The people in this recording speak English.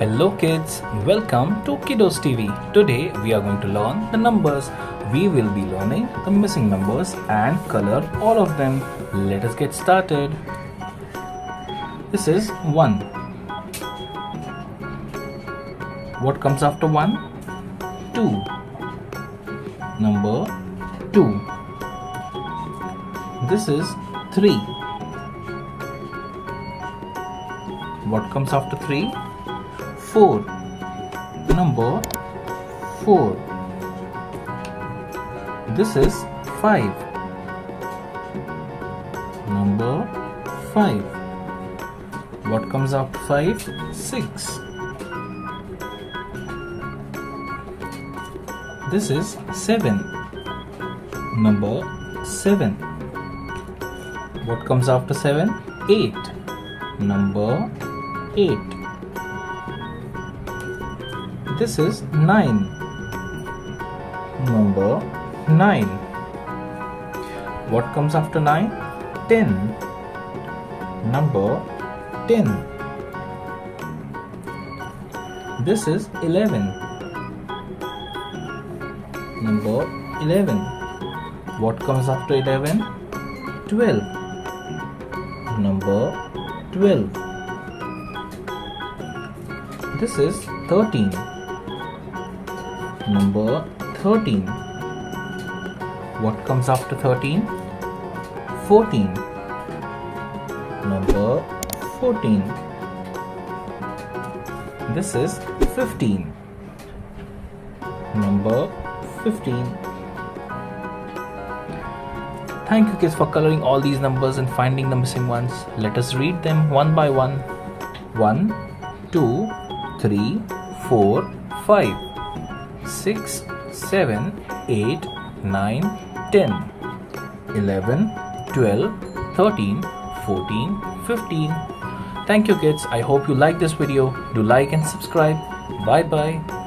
Hello kids, welcome to KiddosTV. Today we are going to learn the numbers. We will be learning the missing numbers and color all of them. Let us get started. This is 1. What comes after 1? 2. Number 2. This is 3. What comes after 3? 4. Number 4. This is 5. Number 5. What comes after 5? 6. This is 7. Number 7. What comes after 7? 8. Number 8. This is 9. Number 9. What comes after 9? 10. Number 10. This is 11. Number 11. What comes after 11? 12. Number 12. This is 13. Number 13. What comes after 13? 14. Number 14. This is 15. Number 15. Thank you kids for coloring all these numbers and finding the missing ones. Let us read them one by one. 1, 2, 3, 4, 5. 6, 7, 8, 9, 10, 11, 12, 13, 14, 15. Thank you kids. I hope you like this video. Do like and subscribe. Bye bye.